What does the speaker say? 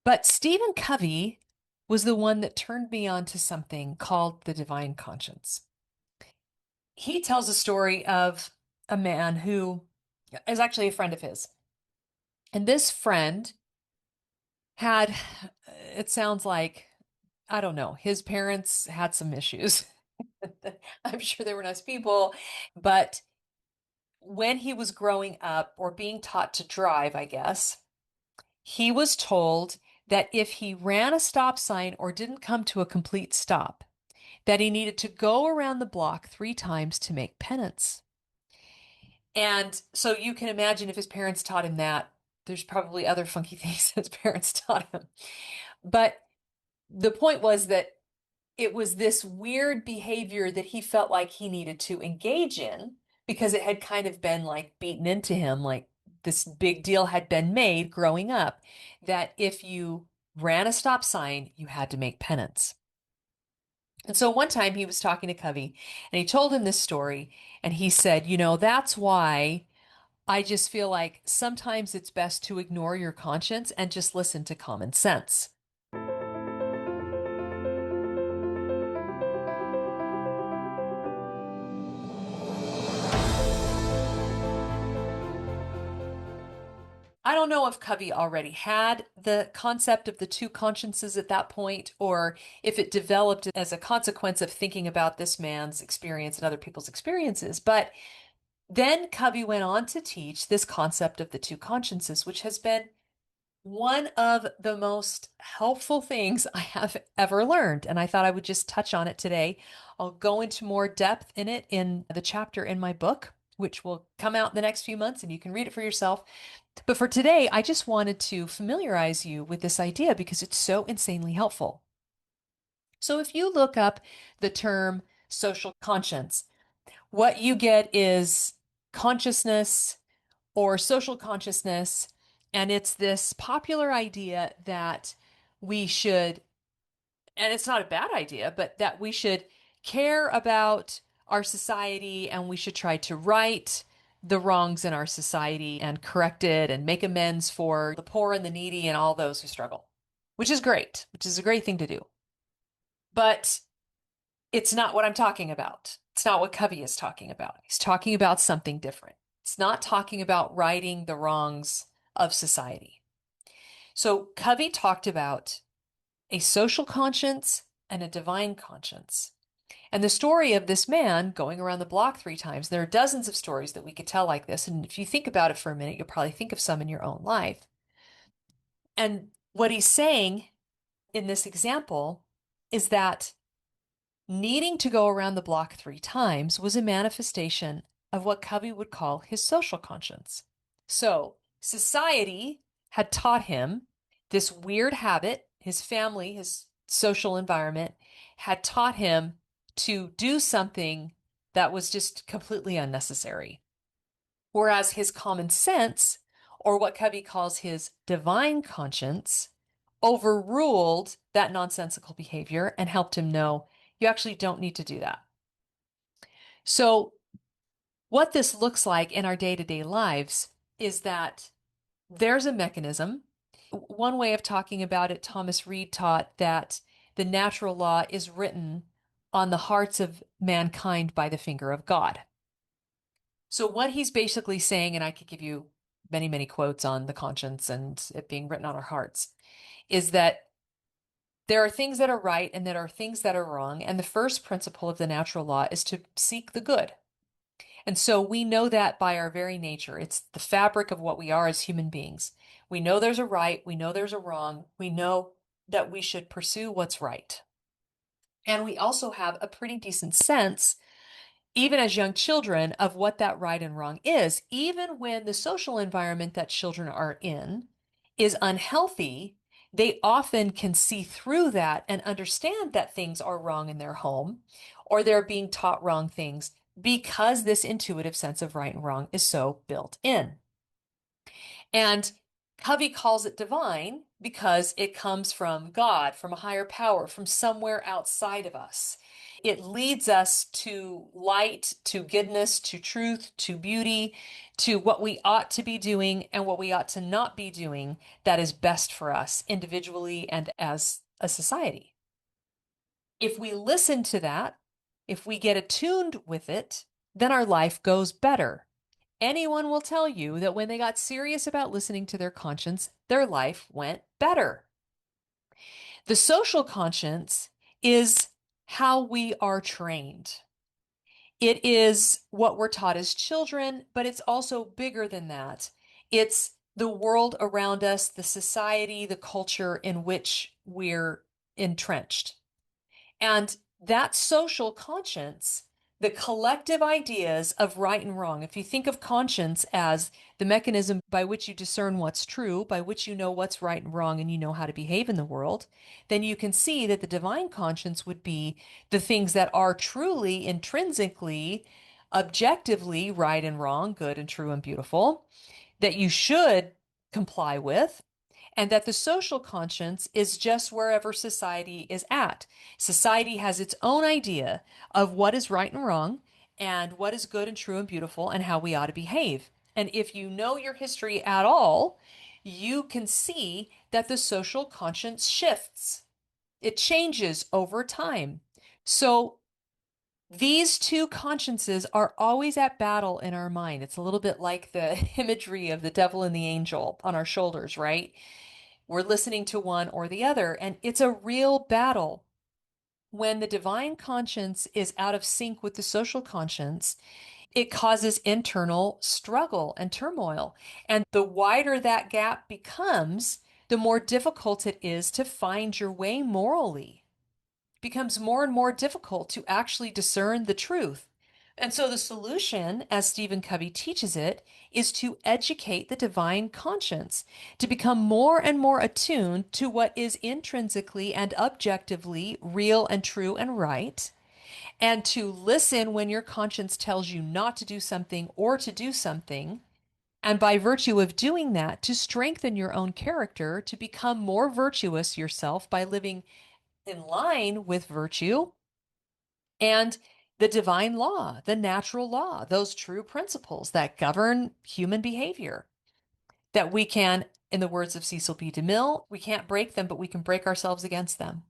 But Stephen Covey was the one that turned me on to something called the divine conscience. He tells a story of a man who is actually a friend of his. And this friend had, it sounds like, I don't know, his parents had some issues. I'm sure they were nice people, but when he was growing up or being taught to drive, I guess, he was told that if he ran a stop sign or didn't come to a complete stop, that he needed to go around the block 3 times to make penance. And so you can imagine if his parents taught him that, there's probably other funky things his parents taught him. But the point was that it was this weird behavior that he felt like he needed to engage in because it had kind of been like beaten into him, like this big deal had been made growing up that if you ran a stop sign, you had to make penance. And so one time he was talking to Covey and he told him this story and he said, that's why I just feel like sometimes it's best to ignore your conscience and just listen to common sense. I don't know if Covey already had the concept of the two consciences at that point, or if it developed as a consequence of thinking about this man's experience and other people's experiences. But then Covey went on to teach this concept of the two consciences, which has been one of the most helpful things I have ever learned. And I thought I would just touch on it today. I'll go into more depth in it in the chapter in my book, which will come out in the next few months and you can read it for yourself. But for today, I just wanted to familiarize you with this idea because it's so insanely helpful. So if you look up the term social conscience, what you get is consciousness or social consciousness. And it's this popular idea that we should, and it's not a bad idea, but that we should care about our society and we should try to right the wrongs in our society and correct it and make amends for the poor and the needy and all those who struggle, which is great, which is a great thing to do. But it's not what I'm talking about. It's not what Covey is talking about. He's talking about something different. It's not talking about righting the wrongs of society. So Covey talked about a social conscience and a divine conscience. And the story of this man going around the block 3 times, there are dozens of stories that we could tell like this. And if you think about it for a minute, you'll probably think of some in your own life. And what he's saying in this example is that needing to go around the block 3 times was a manifestation of what Covey would call his social conscience. So society had taught him this weird habit. His family, his social environment had taught him to do something that was just completely unnecessary. Whereas his common sense, or what Covey calls his divine conscience, overruled that nonsensical behavior and helped him know you actually don't need to do that. So, what this looks like in our day to day lives is that there's a mechanism. One way of talking about it, Thomas Reid taught that the natural law is written on the hearts of mankind by the finger of God. So, what he's basically saying, and I could give you many, many quotes on the conscience and it being written on our hearts, is that there are things that are right and there are things that are wrong. And the first principle of the natural law is to seek the good. And so we know that by our very nature. It's the fabric of what we are as human beings. We know there's a right, we know there's a wrong, we know that we should pursue what's right. And we also have a pretty decent sense, even as young children, of what that right and wrong is. Even when the social environment that children are in is unhealthy, they often can see through that and understand that things are wrong in their home or they're being taught wrong things because this intuitive sense of right and wrong is so built in. And Covey calls it divine because it comes from God, from a higher power, from somewhere outside of us. It leads us to light, to goodness, to truth, to beauty, to what we ought to be doing and what we ought to not be doing that is best for us individually and as a society. If we listen to that, if we get attuned with it, then our life goes better. Anyone will tell you that when they got serious about listening to their conscience, their life went better. The social conscience is how we are trained. It is what we're taught as children, but it's also bigger than that. It's the world around us, the society, the culture in which we're entrenched. And that social conscience, the collective ideas of right and wrong, if you think of conscience as the mechanism by which you discern what's true, by which you know what's right and wrong, and you know how to behave in the world, then you can see that the divine conscience would be the things that are truly, intrinsically, objectively right and wrong, good and true and beautiful, that you should comply with, and that the social conscience is just wherever society is at. Society has its own idea of what is right and wrong, and what is good and true and beautiful, and how we ought to behave. And if you know your history at all, you can see that the social conscience shifts. It changes over time. So these two consciences are always at battle in our mind. It's a little bit like the imagery of the devil and the angel on our shoulders, right? We're listening to one or the other, and it's a real battle. When the divine conscience is out of sync with the social conscience, it causes internal struggle and turmoil. And the wider that gap becomes, the more difficult it is to find your way morally. It becomes more and more difficult to actually discern the truth. And so the solution, as Stephen Covey teaches it, is to educate the divine conscience, to become more and more attuned to what is intrinsically and objectively real and true and right, and to listen when your conscience tells you not to do something or to do something. And by virtue of doing that, to strengthen your own character, to become more virtuous yourself by living in line with virtue and the divine law, the natural law, those true principles that govern human behavior, that we can, in the words of Cecil B. DeMille, we can't break them, but we can break ourselves against them.